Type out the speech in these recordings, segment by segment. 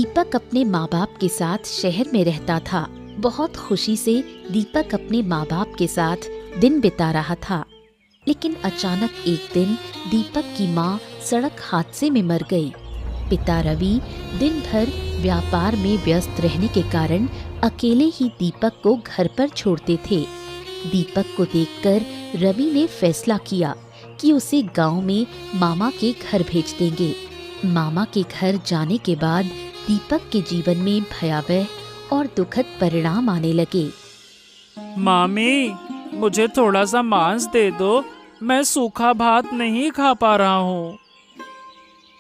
दीपक अपने माँ बाप के साथ शहर में रहता था। बहुत खुशी से दीपक अपने माँ बाप के साथ दिन बिता रहा था। लेकिन अचानक एक दिन दीपक की माँ सड़क हादसे में मर गई। पिता रवि दिन भर व्यापार में व्यस्त रहने के कारण अकेले ही दीपक को घर पर छोड़ते थे। दीपक को देखकर रवि ने फैसला किया कि उसे गांव में मामा के घर भेज देंगे। मामा के घर जाने के बाद दीपक के जीवन में भयावह और दुखद परिणाम आने लगे। मामी, मुझे थोड़ा सा मांस दे दो, मैं सूखा भात नहीं खा पा रहा हूँ।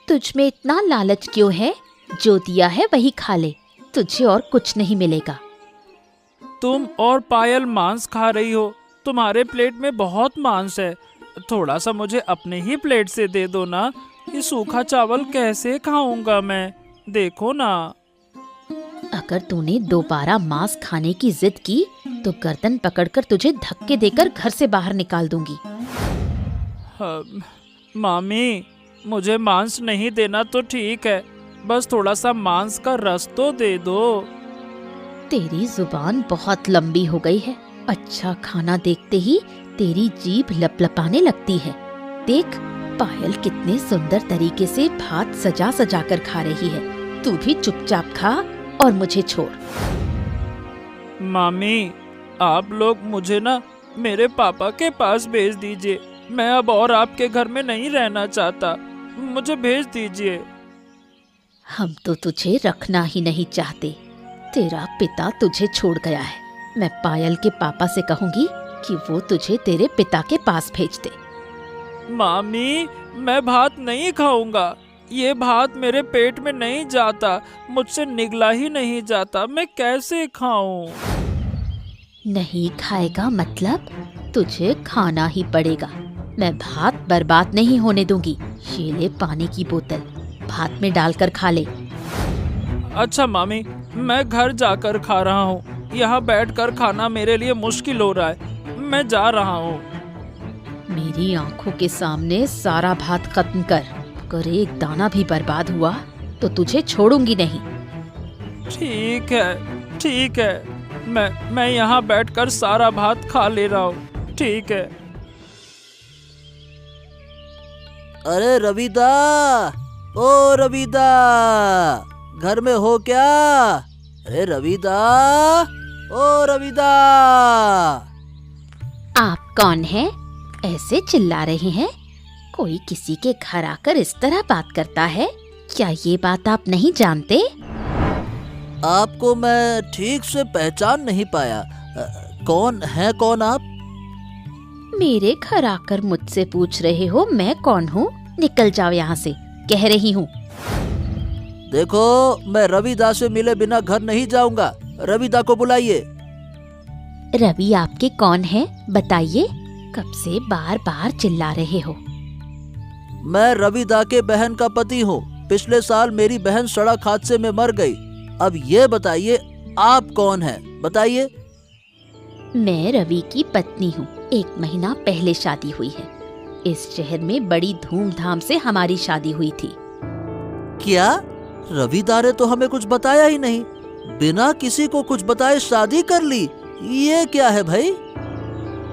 तुझ में इतना लालच क्यों है? जो दिया है वही खा ले, तुझे और कुछ नहीं मिलेगा। तुम और पायल मांस खा रही हो, तुम्हारे प्लेट में बहुत मांस है, थोड़ा सा मुझे अपने ही प्लेट से दे दो ना। ये सूखा चावल कैसे खाऊंगा मैं, देखो ना। अगर तूने दोबारा मांस खाने की जिद की तो गर्दन पकड़कर तुझे धक्के देकर घर से बाहर निकाल दूंगी। मामी, मुझे मांस नहीं देना तो ठीक है, बस थोड़ा सा मांस का रस तो दे दो। तेरी जुबान बहुत लंबी हो गई है। अच्छा खाना देखते ही तेरी जीभ लपलपाने लगती है। देख, पायल कितने सुंदर तरीके से भात सजा सजा कर खा रही है। तू भी चुपचाप खा और मुझे छोड़। मामी, आप लोग मुझे ना मेरे पापा के पास भेज दीजिए। मैं अब और आपके घर में नहीं रहना चाहता, मुझे भेज दीजिए। हम तो तुझे रखना ही नहीं चाहते। तेरा पिता तुझे छोड़ गया है। मैं पायल के पापा से कहूंगी कि वो तुझे तेरे पिता के पास भेज दे। मामी, मैं भात नहीं खाऊंगा। ये भात मेरे पेट में नहीं जाता, मुझसे निगला ही नहीं जाता, मैं कैसे खाऊं? नहीं खाएगा मतलब तुझे खाना ही पड़ेगा। मैं भात बर्बाद नहीं होने दूंगी। ये ले पानी की बोतल, भात में डालकर खा ले। अच्छा मामी, मैं घर जाकर खा रहा हूँ। यहाँ बैठकर खाना मेरे लिए मुश्किल हो रहा है, मैं जा रहा हूँ। मेरी आंखों के सामने सारा भात खत्म कर। अगर एक दाना भी बर्बाद हुआ तो तुझे छोड़ूंगी नहीं। ठीक है, मैं यहाँ बैठकर सारा भात खा ले रहा हूँ, ठीक है। अरे रविदा, ओ रविदा, घर में हो क्या? अरे रविदा, ओ रविदा। आप कौन हैं? ऐसे चिल्ला रहे हैं? कोई किसी के घर आकर इस तरह बात करता है? क्या ये बात आप नहीं जानते? आपको मैं ठीक से पहचान नहीं पाया। कौन आप? मेरे घर आकर मुझसे पूछ रहे हो मैं कौन हूँ? निकल जाओ यहाँ से, कह रही हूँ। देखो, मैं रविदा से मिले बिना घर नहीं जाऊंगा। रविदा को बुलाइए। रवि आपके कौन है बताइए? कब से बार बार चिल्ला रहे हो? मैं रविदा के बहन का पति हूँ। पिछले साल मेरी बहन सड़क हादसे में मर गई। अब ये बताइए, आप कौन हैं? बताइए। मैं रवि की पत्नी हूँ। 1 महीना पहले शादी हुई है। इस शहर में बड़ी धूमधाम से हमारी शादी हुई थी। क्या? रविदा ने तो हमें कुछ बताया ही नहीं। बिना किसी को कुछ बताए शादी कर ली, ये क्या है भाई?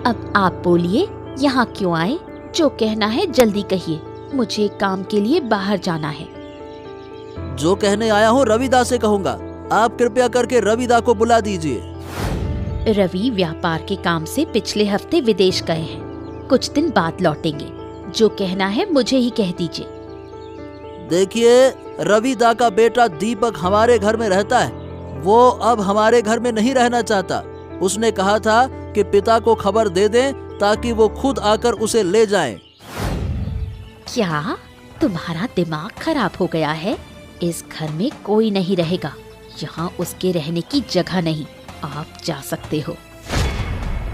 अब आप बोलिए, यहाँ क्यों आए? जो कहना है जल्दी कहिए, मुझे काम के लिए बाहर जाना है। जो कहने आया हूँ रविदा से कहूँगा। आप कृपया करके रविदा को बुला दीजिए। रवि व्यापार के काम से पिछले हफ्ते विदेश गए हैं। कुछ दिन बाद लौटेंगे। जो कहना है मुझे ही कह दीजिए। देखिए, रविदा का बेटा दीपक हमारे घर में रहता है। वो अब हमारे घर में नहीं रहना चाहता। उसने कहा था कि पिता को खबर दे दें ताकि वो खुद आकर उसे ले जाएं। क्या तुम्हारा दिमाग खराब हो गया है? इस घर में कोई नहीं रहेगा। यहाँ उसके रहने की जगह नहीं। आप जा सकते हो।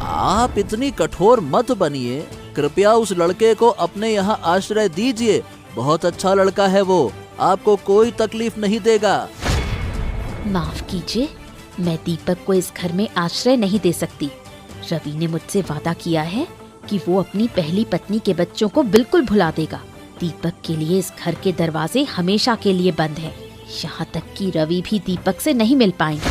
आप इतनी कठोर मत बनिए। कृपया उस लड़के को अपने यहाँ आश्रय दीजिए। बहुत अच्छा लड़का है वो, आपको कोई तकलीफ नहीं देगा। माफ कीजिए, मैं दीपक को इस घर में आश्रय नहीं दे सकती। रवि ने मुझसे वादा किया है कि वो अपनी पहली पत्नी के बच्चों को बिल्कुल भुला देगा। दीपक के लिए इस घर के दरवाजे हमेशा के लिए बंद हैं। यहाँ तक कि रवि भी दीपक से नहीं मिल पाएंगे।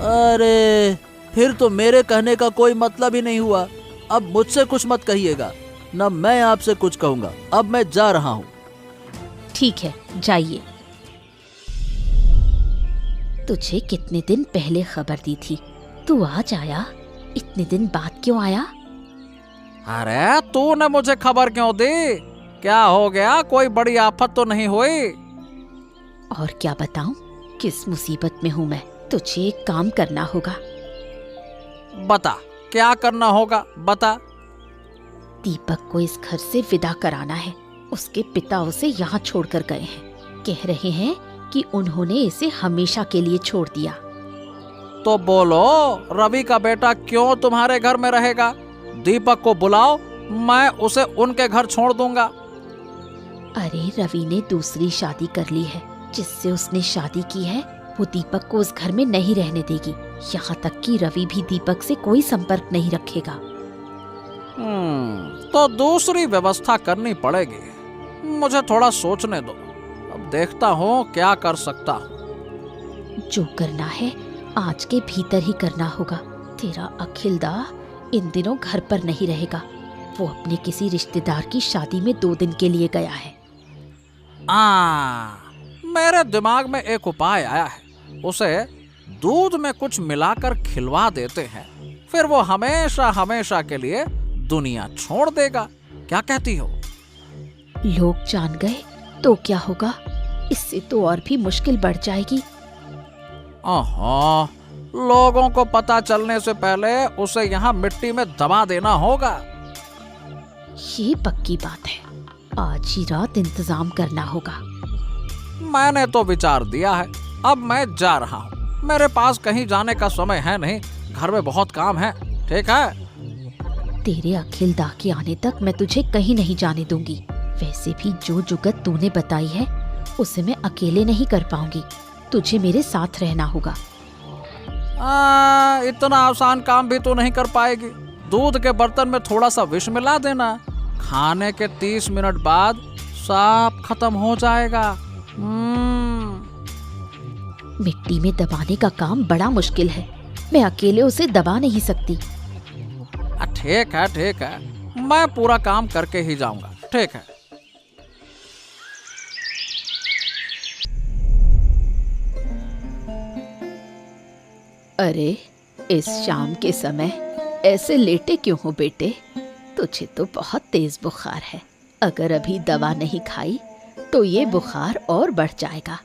अरे फिर तो मेरे कहने का कोई मतलब ही नहीं हुआ। अब मुझसे कुछ मत कहिएगा, न मैं आपसे कुछ कहूंगा। अब मैं जा रहा हूँ। ठीक है, जाइए। तुझे कितने दिन पहले खबर दी थी, तू आज आया? इतने दिन बाद क्यों आया? अरे तूने मुझे खबर क्यों दी? क्या हो गया? कोई बड़ी आफत तो नहीं हुई? और क्या बताऊं, किस मुसीबत में हूँ मैं। तुझे एक काम करना होगा। बता, क्या करना होगा? बता। दीपक को इस घर से विदा कराना है। उसके पिता उसे यहाँ छोड़कर गए हैं। कह रहे हैं कि उन्होंने इसे हमेशा के लिए छोड़ दिया। तो बोलो, रवि का बेटा क्यों तुम्हारे घर में रहेगा? दीपक को बुलाओ, मैं उसे उनके घर छोड़ दूंगा। अरे रवि ने दूसरी शादी कर ली है। जिससे उसने शादी की है वो दीपक को उस घर में नहीं रहने देगी। यहाँ तक कि रवि भी दीपक से कोई संपर्क नहीं रखेगा। तो दूसरी व्यवस्था करनी पड़ेगी। मुझे थोड़ा सोचने दो, अब देखता हूँ क्या कर सकता हूँ। जो करना है आज के भीतर ही करना होगा। तेरा अखिलदा इन दिनों घर पर नहीं रहेगा। वो अपने किसी रिश्तेदार की शादी में 2 दिन के लिए गया है। मेरे दिमाग में एक उपाय आया है। उसे दूध में कुछ मिलाकर खिलवा देते हैं, फिर वो हमेशा हमेशा के लिए दुनिया छोड़ देगा। क्या कहती हो? लोग जान गए तो क्या होगा? इससे तो और भी मुश्किल बढ़ जाएगी। लोगों को पता चलने से पहले उसे यहाँ मिट्टी में दबा देना होगा। ये पक्की बात है। आज ही रात इंतजाम करना होगा। मैंने तो विचार दिया है। अब मैं जा रहा हूँ। मेरे पास कहीं जाने का समय है नहीं, घर में बहुत काम है। ठीक है? तेरे अखिलदा के आने तक मैं तुझे कहीं नहीं जाने दूंगी। वैसे भी जो जुगत तूने बताई है उसे मैं अकेले नहीं कर पाऊंगी। तुझे मेरे साथ रहना होगा। इतना आसान काम भी तो नहीं कर पाएगी। दूध के बर्तन में थोड़ा सा विष मिला देना, खाने के 30 मिनट बाद सब खत्म हो जाएगा। मिट्टी में दबाने का काम बड़ा मुश्किल है। मैं अकेले उसे दबा नहीं सकती। ठीक है, ठीक है, मैं पूरा काम करके ही जाऊंगा। ठीक है। अरे इस शाम के समय ऐसे लेटे क्यों हो बेटे? तुझे तो बहुत तेज बुखार है। अगर अभी दवा नहीं खाई तो ये बुखार और बढ़ जाएगा।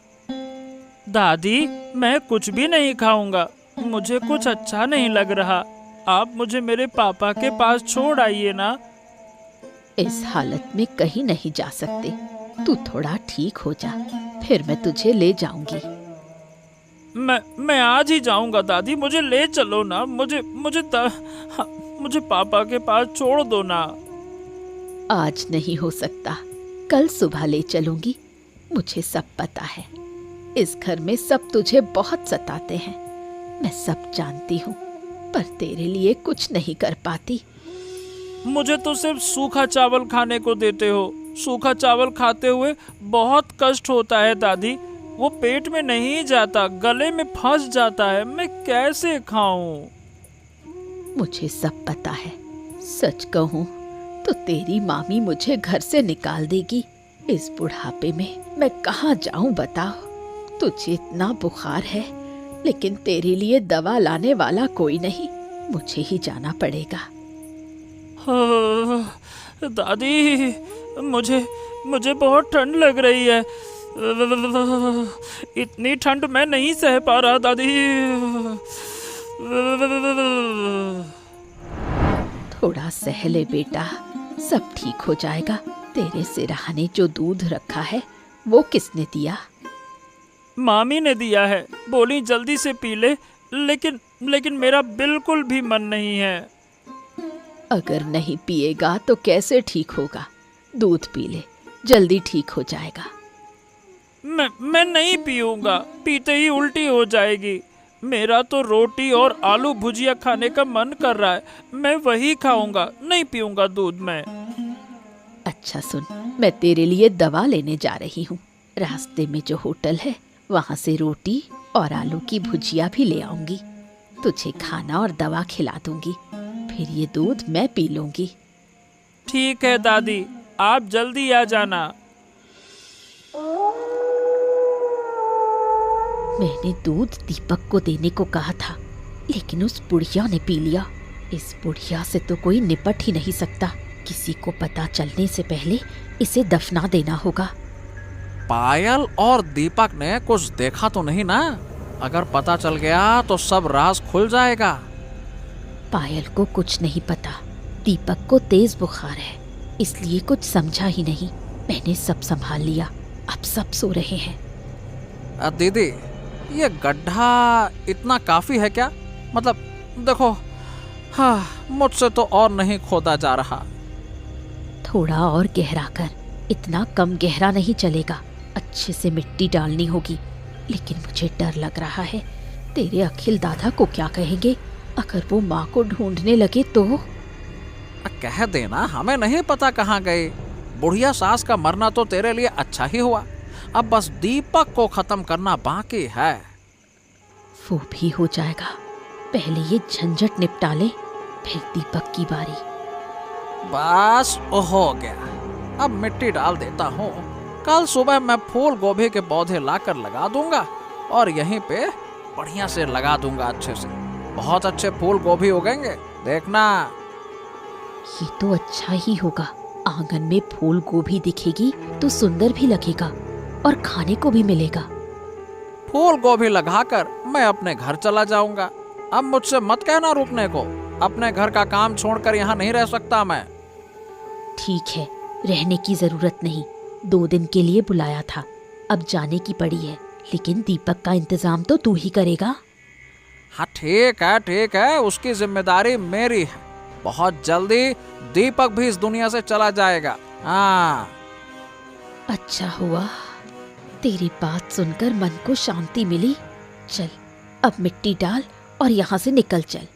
दादी, मैं कुछ भी नहीं खाऊंगा। मुझे कुछ अच्छा नहीं लग रहा। आप मुझे मेरे पापा के पास छोड़ आइए ना। इस हालत में कहीं नहीं जा सकते। तू थोड़ा ठीक हो जा, फिर मैं तुझे ले जाऊंगी। मैं आज ही जाऊंगा दादी, मुझे ले चलो ना। मुझे पापा के पास छोड़ दो ना। आज नहीं हो सकता, कल सुबह ले चलूंगी। मुझे सब पता है। इस घर में सब तुझे बहुत सताते हैं। मैं सब जानती हूँ, पर तेरे लिए कुछ नहीं कर पाती। मुझे तो सिर्फ सूखा चावल खाने को देते हो। सूखा चावल खाते हुए बहुत कष्ट होता है दादी। वो पेट में नहीं जाता, गले में फंस जाता है। मैं कैसे खाऊं? मुझे सब पता है। सच कहूँ तो तेरी मामी मुझे घर से निकाल देगी। इस बुढ़ापे में मैं कहाँ जाऊं बताओ? तुझे इतना बुखार है, लेकिन तेरे लिए दवा लाने वाला कोई नहीं। मुझे ही जाना पड़ेगा। दादी, मुझे बहुत ठंड लग रही है। इतनी ठंड मैं नहीं सह पा रहा दादी। थोड़ा सह ले बेटा, सब ठीक हो जाएगा। तेरे सिरहाने जो दूध रखा है वो किसने दिया? मामी ने दिया है। बोली जल्दी से पी ले, लेकिन मेरा बिल्कुल भी मन नहीं है। अगर नहीं पिएगा तो कैसे ठीक होगा? दूध पी ले, जल्दी ठीक हो जाएगा। मैं नहीं पीऊंगा। पीते ही उल्टी हो जाएगी। मेरा तो रोटी और आलू भुजिया खाने का मन कर रहा है। मैं वही खाऊंगा, नहीं पीऊंगा दूध में। अच्छा सुन, मैं तेरे लिए दवा लेने जा रही हूँ। रास्ते में जो होटल है वहाँ से रोटी और आलू की भुजिया भी ले आऊंगी। तुझे खाना और दवा खिला दूंगी, फिर ये दूध मैं पी लूंगी। ठीक है दादी, आप जल्दी आ जाना। मैंने दूध दीपक को देने को कहा था, लेकिन उस बुढ़िया ने पी लिया। इस बुढ़िया से तो कोई निपट ही नहीं सकता। किसी को पता चलने से पहले इसे दफना देना होगा। पायल और दीपक ने कुछ देखा तो नहीं ना? अगर पता चल गया तो सब राज खुल जाएगा। पायल को कुछ नहीं पता। दीपक को तेज बुखार है, इसलिए कुछ समझा ही नहीं। मैंने सब संभाल लिया, अब सब सो रहे हैं। दीदी, ये गड्ढा इतना काफी है क्या? मतलब देखो, हाँ, मुझसे तो और नहीं खोदा जा रहा। थोड़ा और गहरा कर, इतना कम गहरा नहीं चलेगा। अच्छे से मिट्टी डालनी होगी। लेकिन मुझे डर लग रहा है, तेरे अखिल दादा को क्या कहेंगे अगर वो माँ को ढूंढने लगे तो? कह देना हमें नहीं पता कहाँ गए। बुढ़िया सास का मरना तो तेरे लिए अच्छा ही हुआ। अब बस दीपक को खत्म करना बाकी है। वो भी हो जाएगा, पहले ये झंझट निपटा ले, फिर दीपक की बारी। बस हो गया, अब मिट्टी डाल देता हूँ। कल सुबह मैं फूल गोभी के पौधे लाकर लगा दूंगा और यहीं पे बढ़िया से लगा दूंगा अच्छे से। बहुत अच्छे फूल गोभी उगेंगे, देखना। ये तो अच्छा ही होगा। आंगन में फूल गोभी दिखेगी तो सुंदर भी लगेगा और खाने को भी मिलेगा। फूल गोभी लगाकर मैं अपने घर चला जाऊंगा। अब मुझसे मत कहना रुकने को। अपने घर का काम छोड़कर यहाँ नहीं रह सकता मैं। ठीक है, रहने की जरूरत नहीं। 2 दिन के लिए बुलाया था, अब जाने की पड़ी है। लेकिन दीपक का इंतजाम तो तू ही करेगा। हाँ ठीक है, उसकी जिम्मेदारी मेरी है। बहुत जल्दी दीपक भी इस दुनिया से चला जाएगा। हाँ, अच्छा हुआ, तेरी बात सुनकर मन को शांति मिली। चल, अब मिट्टी डाल और यहाँ से निकल चल।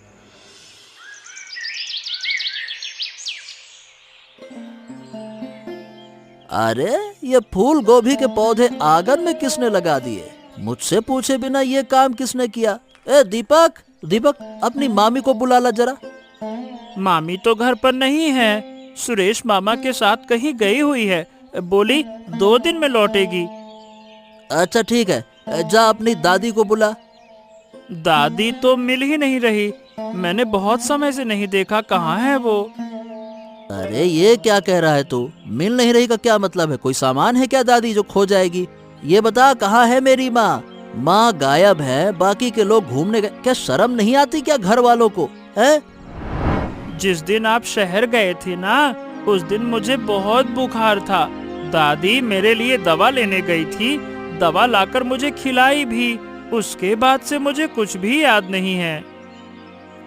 अरे ये फूल गोभी के पौधे आंगन में किसने लगा दिए? मुझसे पूछे बिना ये काम किसने किया? ए दीपक, दीपक, अपनी मामी को बुला ला जरा। मामी तो घर पर नहीं है, सुरेश मामा के साथ कहीं गई हुई है। बोली 2 दिन में लौटेगी। अच्छा ठीक है, जा अपनी दादी को बुला। दादी तो मिल ही नहीं रही, मैंने बहुत समय से नहीं देखा, कहाँ है वो? अरे ये क्या कह रहा है तू? मिल नहीं रही का क्या मतलब है? कोई सामान है क्या दादी जो खो जाएगी? ये बता, कहाँ है मेरी माँ? माँ गायब है, बाकी के लोग घूमने गए। क्या शर्म नहीं आती क्या घर वालों को? है? जिस दिन आप शहर गए थे ना, उस दिन मुझे बहुत बुखार था। दादी मेरे लिए दवा लेने गई थी, दवा लाकर मुझे खिलाई भी। उसके बाद से मुझे कुछ भी याद नहीं है।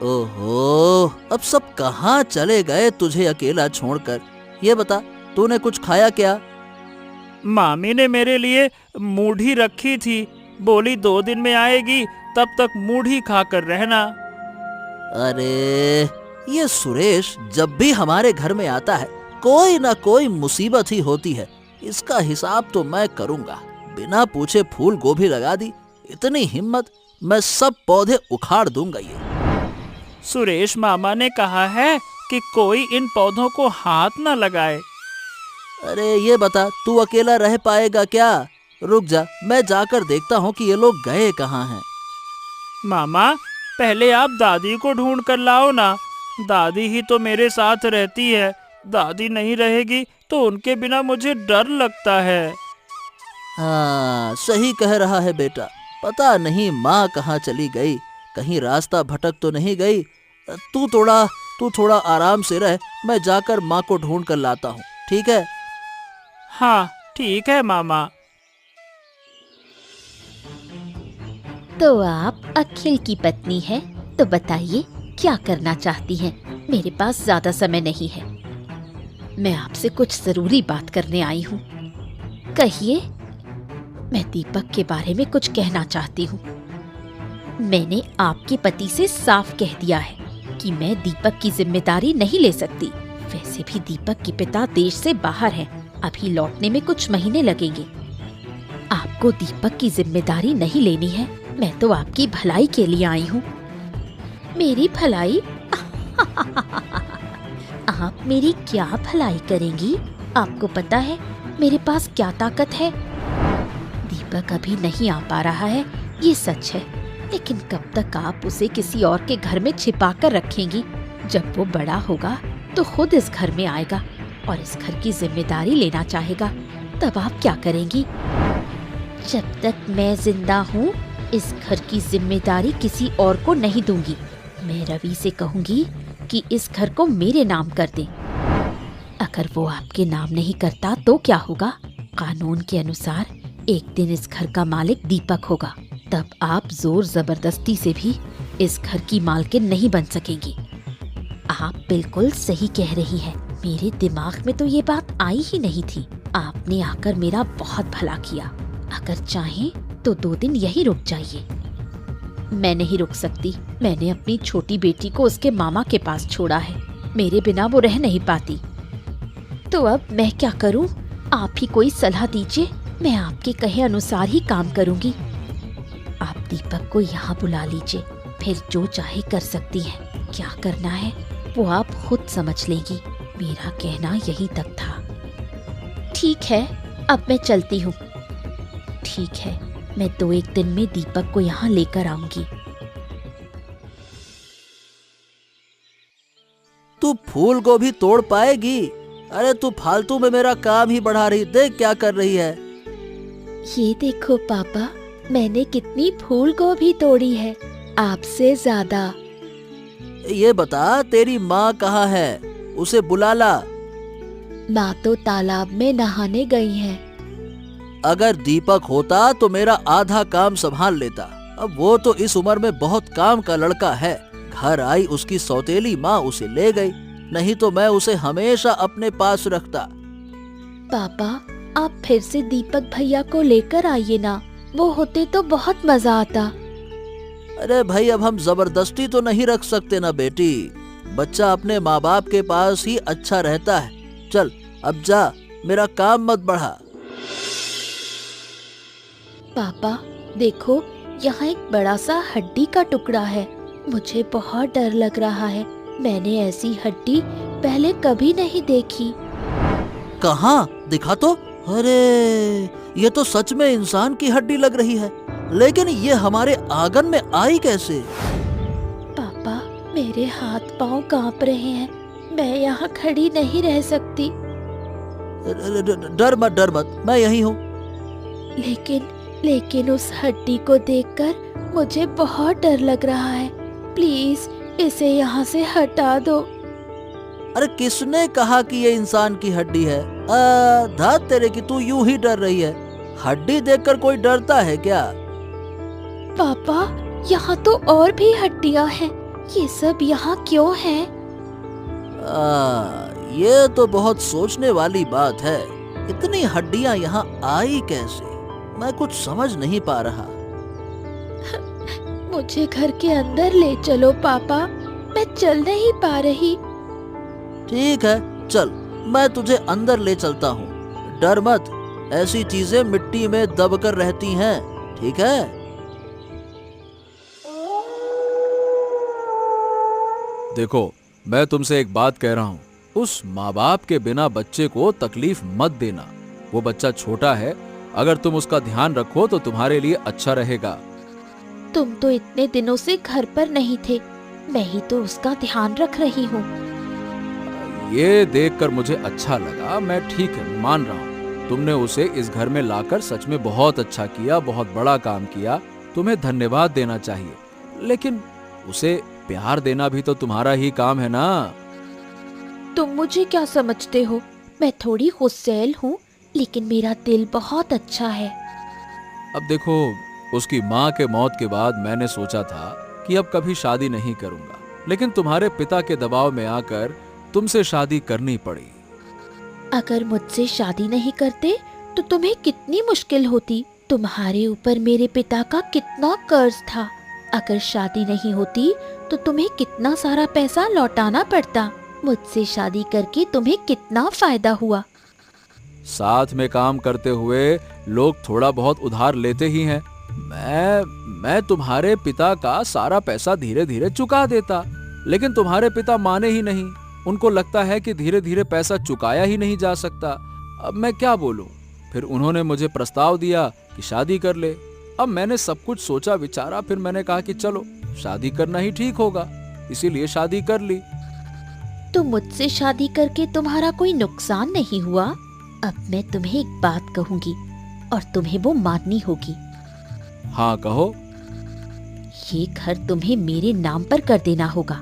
ओहो, अब सब कहाँ चले गए तुझे अकेला छोड़कर? ये बता, तूने कुछ खाया क्या? मामी ने मेरे लिए मूढ़ी रखी थी, बोली 2 दिन में आएगी, तब तक मूढ़ी खाकर रहना। अरे ये सुरेश जब भी हमारे घर में आता है कोई ना कोई मुसीबत ही होती है। इसका हिसाब तो मैं करूंगा। बिना पूछे फूल गोभी लगा दी, इतनी हिम्मत! मैं सब पौधे उखाड़ दूंगा। ये सुरेश मामा ने कहा है कि कोई इन पौधों को हाथ न लगाए। अरे ये बता, तू अकेला रह पाएगा क्या? रुक जा, मैं जाकर देखता हूँ कि ये लोग गए कहाँ हैं। मामा, पहले आप दादी को ढूंढ कर लाओ ना। दादी ही तो मेरे साथ रहती है। दादी नहीं रहेगी तो उनके बिना मुझे डर लगता है। हाँ, सही कह रहा है बेटा। पता नहीं माँ कहाँ चली गई, कहीं रास्ता भटक तो नहीं गई। तू थोड़ा आराम से रह, मैं जाकर माँ को ढूंढ कर लाता हूँ, ठीक है? हाँ ठीक है मामा। तो आप अखिल की पत्नी है, तो बताइए क्या करना चाहती हैं? मेरे पास ज्यादा समय नहीं है, मैं आपसे कुछ जरूरी बात करने आई हूँ। कहिए। मैं दीपक के बारे में कुछ कहना चाहती हूँ। मैंने आपके पति से साफ कह दिया है कि मैं दीपक की जिम्मेदारी नहीं ले सकती। वैसे भी दीपक के पिता देश से बाहर हैं, अभी लौटने में कुछ महीने लगेंगे। आपको दीपक की जिम्मेदारी नहीं लेनी है। मैं तो आपकी भलाई के लिए आई हूँ। मेरी भलाई? आप मेरी क्या भलाई करेंगी? आपको पता है मेरे पास क्या ताकत है? दीपक अभी नहीं आ पा रहा है, ये सच है, लेकिन कब तक आप उसे किसी और के घर में छिपा कर रखेंगी? जब वो बड़ा होगा तो खुद इस घर में आएगा और इस घर की जिम्मेदारी लेना चाहेगा, तब आप क्या करेंगी? जब तक मैं जिंदा हूँ इस घर की जिम्मेदारी किसी और को नहीं दूंगी। मैं रवि से कहूंगी कि इस घर को मेरे नाम कर दे। अगर वो आपके नाम नहीं करता तो क्या होगा? कानून के अनुसार एक दिन इस घर का मालिक दीपक होगा। तब आप जोर जबरदस्ती से भी इस घर की मालकिन नहीं बन सकेंगी। आप बिल्कुल सही कह रही हैं। मेरे दिमाग में तो ये बात आई ही नहीं थी। आपने आकर मेरा बहुत भला किया। अगर चाहें तो 2 दिन यही रुक जाइए। मैं नहीं रुक सकती। मैंने अपनी छोटी बेटी को उसके मामा के पास छोड़ा है। मेरे बिना वो रह नहीं पाती। तो अब मैं क्या करूं? आप ही कोई सलाह दीजिए। मैं आपके कहे अनुसार ही काम करूंगी। आप दीपक को यहाँ बुला लीजिए, फिर जो चाहे कर सकती हैं। क्या करना है वो आप खुद समझ लेगी। मेरा कहना यही तक था। ठीक है, अब मैं चलती हूँ। ठीक है, मैं 2-1 दिन में दीपक को यहाँ लेकर आऊंगी। तू फूल गोभी तोड़ पाएगी? अरे तू फालतू में मेरा काम ही बढ़ा रही। देख क्या कर रही है। ये देखो पापा, मैंने कितनी फूल गोभी तोड़ी है, आपसे ज्यादा। ये बता तेरी माँ कहाँ है? उसे बुला ला। माँ तो तालाब में नहाने गई हैं। अगर दीपक होता तो मेरा आधा काम संभाल लेता। अब वो तो इस उम्र में बहुत काम का लड़का है। घर आई उसकी सौतेली माँ उसे ले गई, नहीं तो मैं उसे हमेशा अपने पास रखता। पापा, आप फिर से दीपक भैया को लेकर आइए ना। वो होते तो बहुत मजा आता। अरे भाई, अब हम जबरदस्ती तो नहीं रख सकते ना बेटी। बच्चा अपने माँ बाप के पास ही अच्छा रहता है। चल अब जा, मेरा काम मत बढ़ा। पापा देखो, यहाँ एक बड़ा सा हड्डी का टुकड़ा है। मुझे बहुत डर लग रहा है। मैंने ऐसी हड्डी पहले कभी नहीं देखी। कहाँ? दिखा तो। अरे ये तो सच में इंसान की हड्डी लग रही है, लेकिन ये हमारे आंगन में आई कैसे? पापा, मेरे हाथ पांव कांप रहे हैं। मैं यहाँ खड़ी नहीं रह सकती। डर मत, मैं यही हूँ। लेकिन उस हड्डी को देखकर मुझे बहुत डर लग रहा है। प्लीज इसे यहाँ से हटा दो। अरे किसने कहा कि ये इंसान की हड्डी है? धात तेरे की, तू यूं ही डर रही है। हड्डी देखकर कोई डरता है क्या? पापा, यहाँ तो और भी हड्डियाँ हैं। ये सब यहाँ क्यों हैं? ये तो बहुत सोचने वाली बात है। इतनी हड्डियाँ यहाँ आई कैसे? मैं कुछ समझ नहीं पा रहा। मुझे घर के अंदर ले चलो पापा, मैं चल नहीं पा रही। ठीक है, चल, मैं तुझे अंदर ले चलता हूँ। डर मत, ऐसी चीजें मिट्टी में दबकर रहती हैं, ठीक है? देखो, मैं तुमसे एक बात कह रहा हूँ। उस माँ बाप के बिना बच्चे को तकलीफ मत देना। वो बच्चा छोटा है, अगर तुम उसका ध्यान रखो तो तुम्हारे लिए अच्छा रहेगा। तुम तो इतने दिनों से घर पर नहीं थे, मैं ही तो उसका ध्यान रख रही हूँ। ये देखकर मुझे अच्छा लगा। मैं ठीक है, मान रहा हूँ। तुमने उसे इस घर में लाकर सच में बहुत अच्छा किया, बहुत बड़ा काम किया। तुम्हें धन्यवाद देना चाहिए, लेकिन उसे प्यार देना भी तो तुम्हारा ही काम है ना। तुम मुझे क्या समझते हो? मैं थोड़ी गुस्सैल हूँ, लेकिन मेरा दिल बहुत अच्छा है। अब देखो, उसकी माँ के मौत के बाद मैंने सोचा था कि अब कभी शादी नहीं करूंगा, लेकिन तुम्हारे पिता के दबाव में आकर तुमसे शादी करनी पड़ी। अगर मुझसे शादी नहीं करते तो तुम्हें कितनी मुश्किल होती। तुम्हारे ऊपर मेरे पिता का कितना कर्ज था। अगर शादी नहीं होती तो तुम्हें कितना सारा पैसा लौटाना पड़ता। मुझसे शादी करके तुम्हें कितना फायदा हुआ। साथ में काम करते हुए लोग थोड़ा बहुत उधार लेते ही हैं। मैं तुम्हारे पिता का सारा पैसा धीरे धीरे चुका देता, लेकिन तुम्हारे पिता माने ही नहीं। उनको लगता है कि धीरे धीरे पैसा चुकाया ही नहीं जा सकता। अब मैं क्या बोलूं? फिर उन्होंने मुझे प्रस्ताव दिया कि शादी कर ले। अब मैंने सब कुछ सोचा विचारा, फिर मैंने कहा कि चलो शादी करना ही ठीक होगा, इसीलिए शादी कर ली। तो मुझसे शादी करके तुम्हारा कोई नुकसान नहीं हुआ? अब मैं तुम्हें एक बात कहूंगी और तुम्हें वो माननी होगी। हाँ कहो। ये घर तुम्हें मेरे नाम पर कर देना होगा।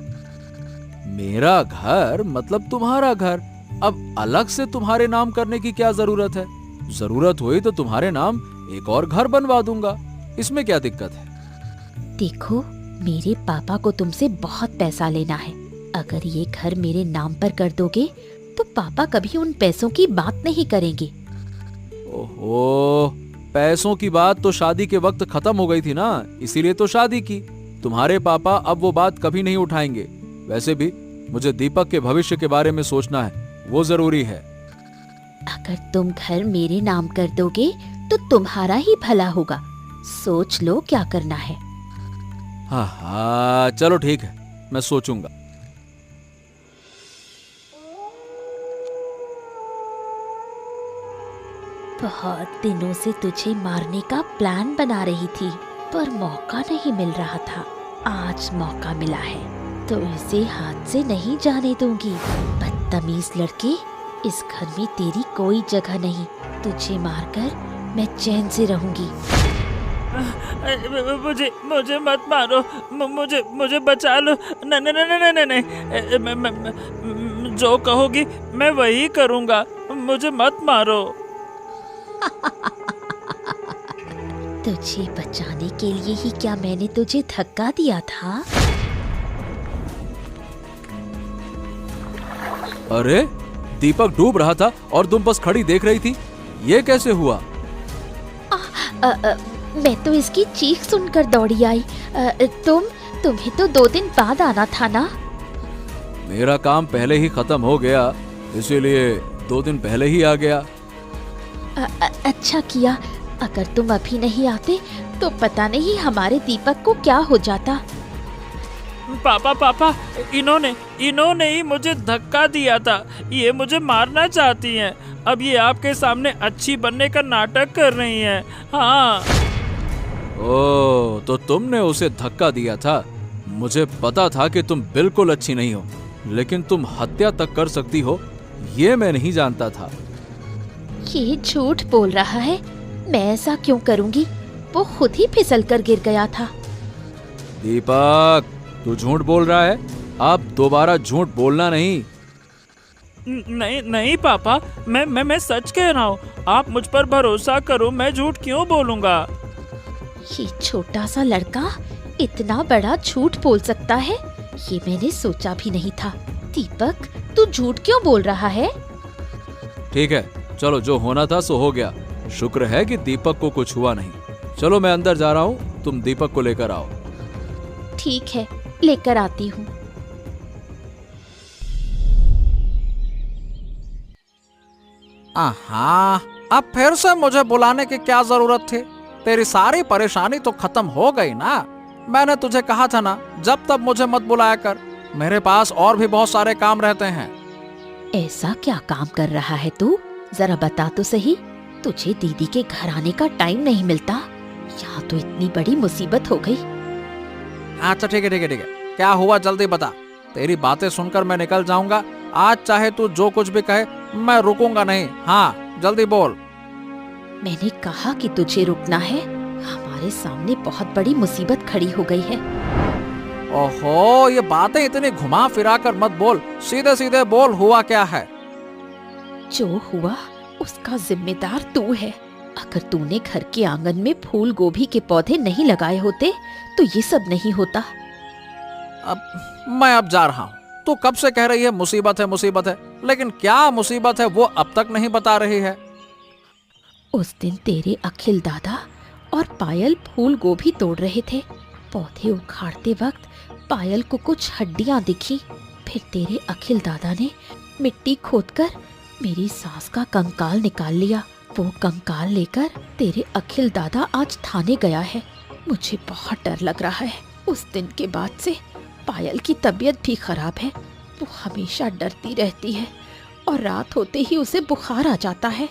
मेरा घर मतलब तुम्हारा घर? अब अलग से तुम्हारे नाम करने की क्या जरूरत है? जरूरत हुई तो तुम्हारे नाम एक और घर बनवा दूंगा, इसमें क्या दिक्कत है? देखो, मेरे पापा को तुमसे बहुत पैसा लेना है। अगर ये घर मेरे नाम पर कर दोगे तो पापा कभी उन पैसों की बात नहीं करेंगे। ओहो, पैसों की बात तो शादी के वक्त खत्म हो गई थी ना, इसीलिए तो शादी की। तुम्हारे पापा अब वो बात कभी नहीं उठाएंगे। वैसे भी मुझे दीपक के भविष्य के बारे में सोचना है, वो जरूरी है। अगर तुम घर मेरे नाम कर दोगे तो तुम्हारा ही भला होगा। सोच लो क्या करना है। हाँ चलो ठीक है, मैं सोचूंगा। बहुत दिनों से तुझे मारने का प्लान बना रही थी, पर मौका नहीं मिल रहा था। आज मौका मिला है तो इसे हाथ से नहीं जाने दूंगी। बदतमीज लड़के, इस घर में तेरी कोई जगह नहीं। तुझे मारकर मैं चैन से रहूंगी। मुझे मत मारो, मुझे बचा लो। नहीं, जो कहोगी मैं वही करूंगा, मुझे मत मारो। तुझे बचाने के लिए ही क्या मैंने तुझे धक्का दिया था? अरे दीपक डूब रहा था और तुम बस खड़ी देख रही थी, ये कैसे हुआ? मैं तो इसकी चीख सुनकर दौड़ी आई। तुम्हें तो 2 दिन बाद आना था ना? मेरा काम पहले ही खत्म हो गया, इसीलिए 2 दिन पहले ही आ गया। अच्छा किया। अगर तुम अभी नहीं आते तो पता नहीं हमारे दीपक को क्या हो जाता। पापा, इन्होंने ही मुझे धक्का दिया था। ये मुझे मारना चाहती हैं। अब ये आपके सामने अच्छी बनने का नाटक कर रही हैं। हाँ। ओह, तो तुमने उसे धक्का दिया था। मुझे पता था कि तुम बिल्कुल अच्छी नहीं हो, लेकिन तुम हत्या तक कर सकती हो, ये मैं नहीं जानता था। ये झूठ बोल रहा है। मैं ऐसा क्यों करूंगी? वो खुद ही फिसल कर गिर गया था। दीपक, तू झूठ बोल रहा है। अब दोबारा झूठ बोलना नहीं। नहीं पापा, मैं सच कह रहा हूँ। आप मुझ पर भरोसा करो, मैं झूठ क्यों बोलूँगा? ये छोटा सा लड़का इतना बड़ा झूठ बोल सकता है, ये मैंने सोचा भी नहीं था। दीपक, तू झूठ क्यों बोल रहा है? ठीक है, चलो जो होना था सो हो गया। शुक्र है कि दीपक को कुछ हुआ नहीं। चलो मैं अंदर जा रहा हूँ, तुम दीपक को लेकर आओ। ठीक है, लेकर आती हूँ। आहा, अब फिर से मुझे बुलाने की क्या जरूरत थी? तेरी सारी परेशानी तो खत्म हो गई ना। मैंने तुझे कहा था ना, जब तब मुझे मत बुलाया कर। मेरे पास और भी बहुत सारे काम रहते हैं। ऐसा क्या काम कर रहा है तू? जरा बता तो सही। तुझे दीदी के घर आने का टाइम नहीं मिलता। यहाँ तो इतनी बड़ी मुसीबत हो गई। अच्छा ठीक है, क्या हुआ जल्दी बता। तेरी बातें सुनकर मैं निकल जाऊंगा। आज चाहे तू जो कुछ भी कहे, मैं रुकूंगा नहीं। हाँ जल्दी बोल। मैंने कहा कि तुझे रुकना है। हमारे सामने बहुत बड़ी मुसीबत खड़ी हो गई है। ओहो, ये बातें इतनी घुमा फिरा कर मत बोल, सीधे सीधे बोल, हुआ क्या है? जो हुआ उसका जिम्मेदार तू है। अगर तूने घर के आंगन में फूल गोभी के पौधे नहीं लगाए होते तो ये सब नहीं होता। मैं अब जा रहा हूँ। तू कब से कह रही है मुसीबत है, लेकिन क्या मुसीबत है वो अब तक नहीं बता रही है। उस दिन तेरे अखिल दादा और पायल फूल गोभी तोड़ रहे थे। पौधे उखाड़ते वक्त पायल को कुछ हड्डियां दिखी। फिर तेरे अखिल दादा ने मिट्टी खोदकर मेरी सास का कंकाल निकाल लिया। वो कंकाल लेकर तेरे अखिल दादा आज थाने गया है। मुझे बहुत डर लग रहा है। उस दिन के बाद से पायल की तबीयत भी खराब है। वो हमेशा डरती रहती है और रात होते ही उसे बुखार आ जाता है।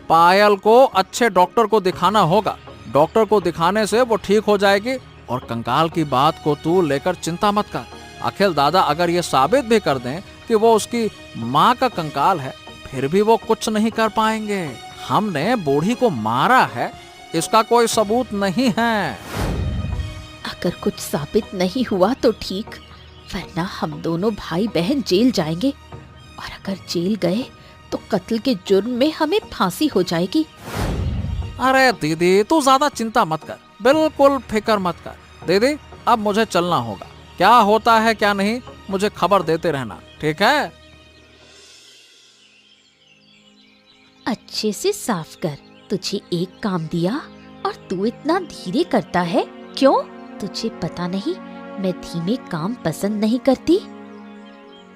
पायल को अच्छे डॉक्टर को दिखाना होगा। डॉक्टर को दिखाने से वो ठीक हो जाएगी। और कंकाल की बात को तू लेकर चिंता मत कर। अखिल दादा अगर ये साबित भी कर दें कि वो उसकी माँ का कंकाल है, फिर भी वो कुछ नहीं कर पाएंगे। हमने बूढ़ी को मारा है, इसका कोई सबूत नहीं है। अगर कुछ साबित नहीं हुआ तो ठीक, वरना हम दोनों भाई बहन जेल जाएंगे। और अगर जेल गए तो कत्ल के जुर्म में हमें फांसी हो जाएगी। अरे दीदी, तू ज्यादा चिंता मत कर, बिल्कुल फिक्र मत कर। दीदी, अब मुझे चलना होगा। क्या होता है क्या नहीं, मुझे खबर देते रहना, ठीक है? अच्छे से साफ कर। तुझे एक काम दिया और तू इतना धीरे करता है, क्यों? तुझे पता नहीं मैं धीमे काम पसंद नहीं करती।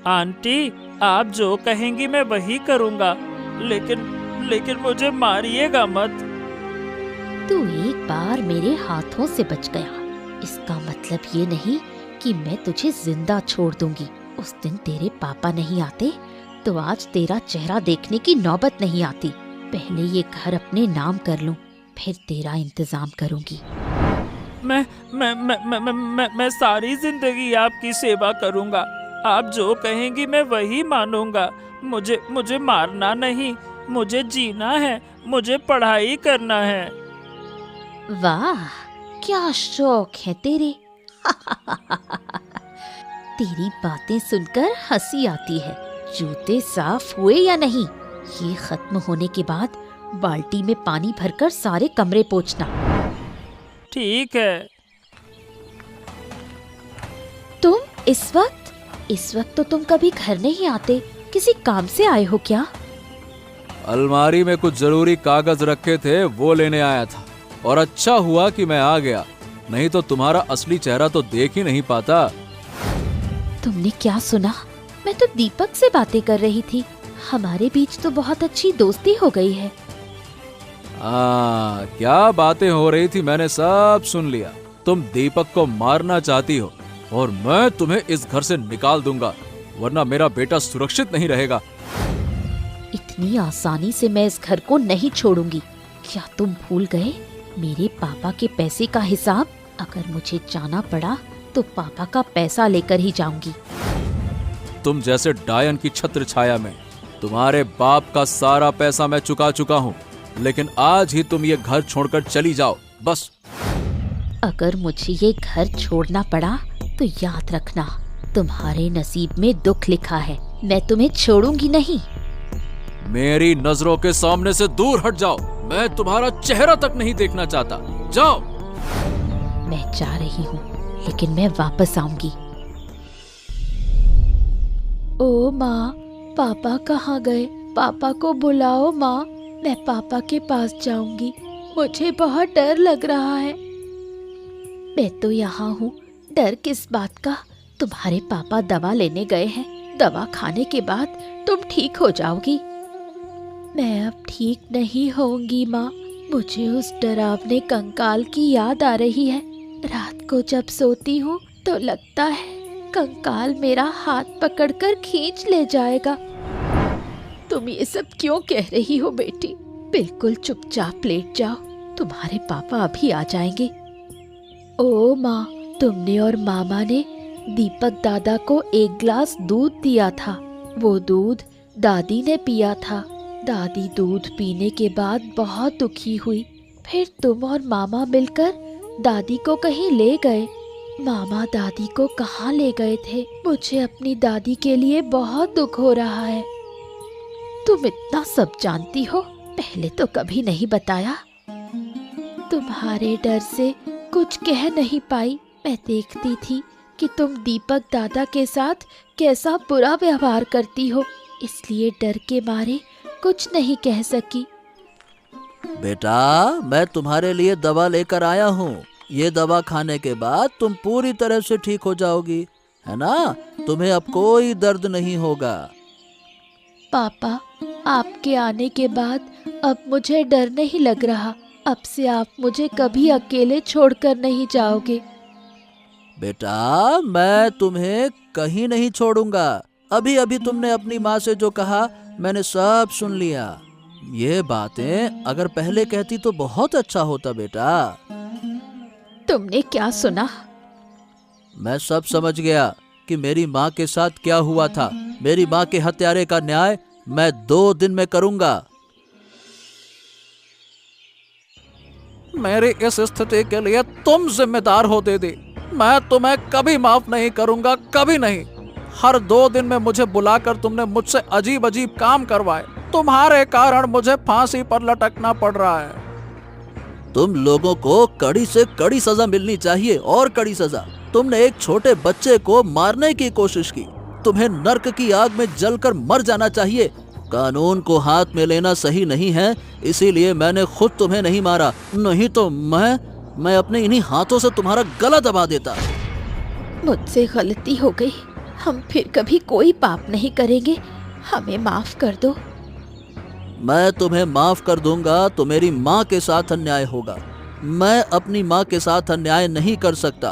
आंटी, आप जो कहेंगी मैं वही करूँगा, लेकिन मुझे मारिएगा मत। तू एक बार मेरे हाथों से बच गया, इसका मतलब ये नहीं कि मैं तुझे जिंदा छोड़ दूंगी। उस दिन तेरे पापा नहीं आते तो आज तेरा चेहरा देखने की नौबत नहीं आती। पहले ये घर अपने नाम कर लूं, फिर तेरा इंतजाम करूंगी। मैं सारी जिंदगी आपकी सेवा करूंगा। आप जो कहेंगी मैं वही मानूंगा। मुझे मारना नहीं, मुझे जीना है, मुझे पढ़ाई करना है। वाह, क्या शौक है तेरे। तेरी बातें सुनकर हंसी आती है। जूते साफ हुए या नहीं? ये खत्म होने के बाद बाल्टी में पानी भरकर सारे कमरे पोंछना। ठीक है। तुम इस वक्त तो तुम कभी घर नहीं आते। किसी काम से आए हो क्या? अलमारी में कुछ जरूरी कागज रखे थे, वो लेने आया था। और अच्छा हुआ कि मैं आ गया, नहीं तो तुम्हारा असली चेहरा तो देख ही नहीं पाता। तुमने क्या सुना? मैं तो दीपक से बातें कर रही थी। हमारे बीच तो बहुत अच्छी दोस्ती हो गई है। क्या बातें हो रही थी मैंने सब सुन लिया। तुम दीपक को मारना चाहती हो और मैं तुम्हें इस घर से निकाल दूंगा, वरना मेरा बेटा सुरक्षित नहीं रहेगा। इतनी आसानी से मैं इस घर को नहीं छोड़ूंगी। क्या तुम भूल गए मेरे पापा के पैसे का हिसाब? अगर मुझे जाना पड़ा तो पापा का पैसा लेकर ही जाऊंगी। तुम जैसे डायन की छत्र छाया में तुम्हारे बाप का सारा पैसा मैं चुका चुका हूँ, लेकिन आज ही तुम ये घर छोड़कर चली जाओ, बस। अगर मुझे ये घर छोड़ना पड़ा तो याद रखना, तुम्हारे नसीब में दुख लिखा है। मैं तुम्हें छोड़ूंगी नहीं। मेरी नजरों के सामने से दूर हट जाओ। मैं तुम्हारा चेहरा तक नहीं देखना चाहता। जाओ। मैं जा रही हूँ, लेकिन मैं वापस आऊंगी। ओ माँ, पापा कहाँ गए? पापा को बुलाओ माँ, मैं पापा के पास जाऊंगी। मुझे बहुत डर लग रहा है। मैं तो यहाँ हूँ, डर किस बात का? तुम्हारे पापा दवा लेने गए हैं। दवा खाने के बाद तुम ठीक हो जाओगी। मैं अब ठीक नहीं होंगी माँ। मुझे उस डरावने कंकाल की याद आ रही है। रात को जब सोती हूँ तो लगता है कंकाल मेरा हाथ पकड़कर खींच ले जाएगा। तुम ये सब क्यों कह रही हो बेटी? बिल्कुल चुपचाप लेट जाओ, तुम्हारे पापा अभी आ जाएंगे। ओ माँ, तुमने और मामा ने दीपक दादा को एक गिलास दूध दिया था। वो दूध दादी ने पिया था। दादी दूध पीने के बाद बहुत दुखी हुई। फिर तुम और मामा मिलकर दादी को कहीं ले गए। मामा दादी को कहाँ ले गए थे? मुझे अपनी दादी के लिए बहुत दुख हो रहा है। तुम इतना सब जानती हो, पहले तो कभी नहीं बताया। तुम्हारे डर से कुछ कह नहीं पाई। मैं देखती थी कि तुम दीपक दादा के साथ कैसा बुरा व्यवहार करती हो, इसलिए डर के मारे कुछ नहीं कह सकी। बेटा, मैं तुम्हारे लिए दवा लेकर आया हूँ। ये दवा खाने के बाद तुम पूरी तरह से ठीक हो जाओगी, है ना? तुम्हें अब कोई दर्द नहीं होगा। पापा, आपके आने के बाद अब मुझे डर नहीं लग रहा। अब से आप मुझे कभी अकेले छोड़कर नहीं जाओगे। बेटा, मैं तुम्हें कहीं नहीं छोड़ूंगा। अभी अभी तुमने अपनी माँ से जो कहा मैंने सब सुन लिया। ये बातें अगर पहले कहती तो बहुत अच्छा होता बेटा। तुमने क्या सुना? मैं सब समझ गया कि मेरी माँ के साथ क्या हुआ था। मेरी माँ के हत्यारे का न्याय मैं 2 दिन में करूंगा। मेरी इस स्थिति के लिए तुम जिम्मेदार हो दीदी। मैं तुम्हें कभी माफ नहीं करूंगा, कभी नहीं। हर 2 दिन में मुझे बुलाकर तुमने मुझसे अजीब अजीब काम करवाए। तुम्हारे कारण मुझे फांसी पर लटकना पड़ रहा है। तुम लोगों को कड़ी से कड़ी सजा मिलनी चाहिए, और कड़ी सजा। तुमने एक छोटे बच्चे को मारने की कोशिश की। तुम्हें नर्क की आग में जलकर मर जाना चाहिए। कानून को हाथ में लेना सही नहीं है, इसीलिए मैंने खुद तुम्हें नहीं मारा। नहीं तो मैं अपने इन्हीं हाथों से तुम्हारा गला दबा देता। मुझसे गलती हो गई। हम फिर कभी कोई पाप नहीं करेंगे। हमें माफ कर दो। मैं तुम्हें माफ कर दूंगा तो मेरी माँ के साथ अन्याय होगा। मैं अपनी माँ के साथ अन्याय नहीं कर सकता।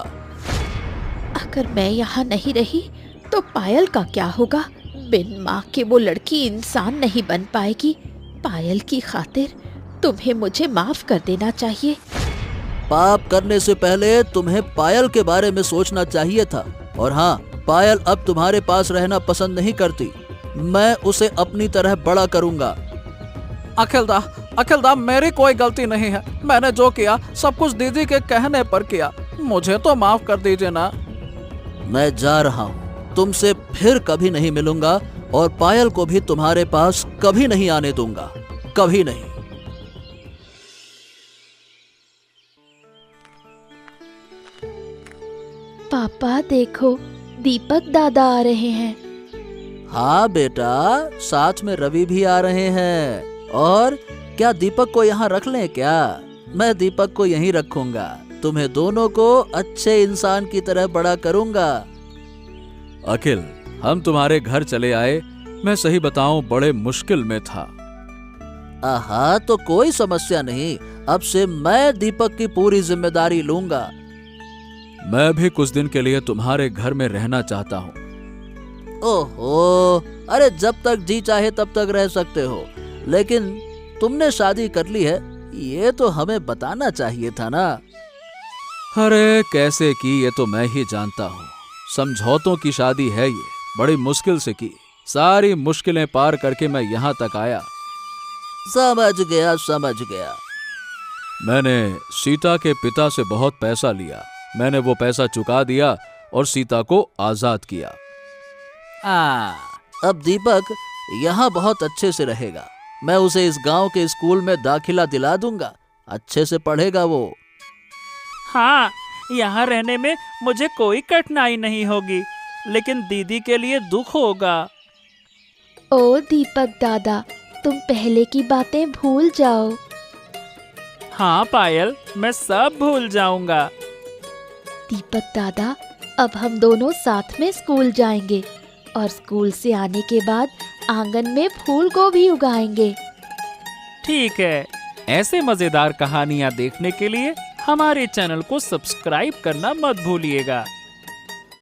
अगर मैं यहाँ नहीं रही तो पायल का क्या होगा? बिन माँ के वो लड़की इंसान नहीं बन पाएगी। पायल की खातिर तुम्हें मुझे माफ कर देना चाहिए। पाप करने से पहले तुम्हें पायल के बारे में सोचना चाहिए था। और हाँ, पायल अब तुम्हारे पास रहना पसंद नहीं करती। मैं उसे अपनी तरह बड़ा करूंगा। अखिलदा, मेरी कोई गलती नहीं है। मैंने जो किया सब कुछ दीदी के कहने पर किया। मुझे तो माफ कर दीजिए ना। मैं जा रहा हूँ। तुमसे फिर कभी नहीं मिलूंगा और पायल को भी तुम्हारे पास कभी नहीं आने दूंगा। कभी नहीं। पापा देखो, दीपक दादा आ रहे हैं। हाँ बेटा, साथ में रवि भी आ रहे हैं। और क्या दीपक को यहाँ रख लें क्या? मैं दीपक को यहीं रखूंगा। तुम्हें दोनों को अच्छे इंसान की तरह बड़ा करूंगा। अखिल, हम तुम्हारे घर चले आए। मैं सही बताऊं, बड़े मुश्किल में था। आहा, तो कोई समस्या नहीं। अब से मैं दीपक की पूरी जिम्मेदारी लूंगा। मैं भी कुछ दिन के लिए तुम्हारे घर में रहना चाहता हूँ। ओहो, अरे जब तक जी चाहे तब तक रह सकते हो, लेकिन तुमने शादी कर ली है, ये तो हमें बताना चाहिए था ना। अरे कैसे की ये तो मैं ही जानता हूँ। समझौतों की शादी है ये, बड़ी मुश्किल से की। सारी मुश्किलें पार करके मैं यहाँ तक आया। समझ गया। मैंने सीता के पिता से बहुत पैसा लिया। मैंने वो पैसा चुका दिया और सीता को आजाद किया। अब दीपक यहाँ बहुत अच्छे से रहेगा। मैं उसे इस गांव के स्कूल में दाखिला दिला दूंगा। अच्छे से पढ़ेगा वो। हाँ, यहाँ रहने में मुझे कोई कठिनाई नहीं होगी, लेकिन दीदी के लिए दुख होगा। ओ दीपक दादा, तुम पहले की बातें भूल जाओ। हाँ पायल, मैं सब भूल जाऊंगा। दीपक दादा, अब हम दोनों साथ में स्कूल जाएंगे और स्कूल से आने के बाद आंगन में फूल गोभी उगाएंगे। ठीक है। ऐसे मजेदार कहानियाँ देखने के लिए हमारे चैनल को सब्सक्राइब करना मत भूलिएगा।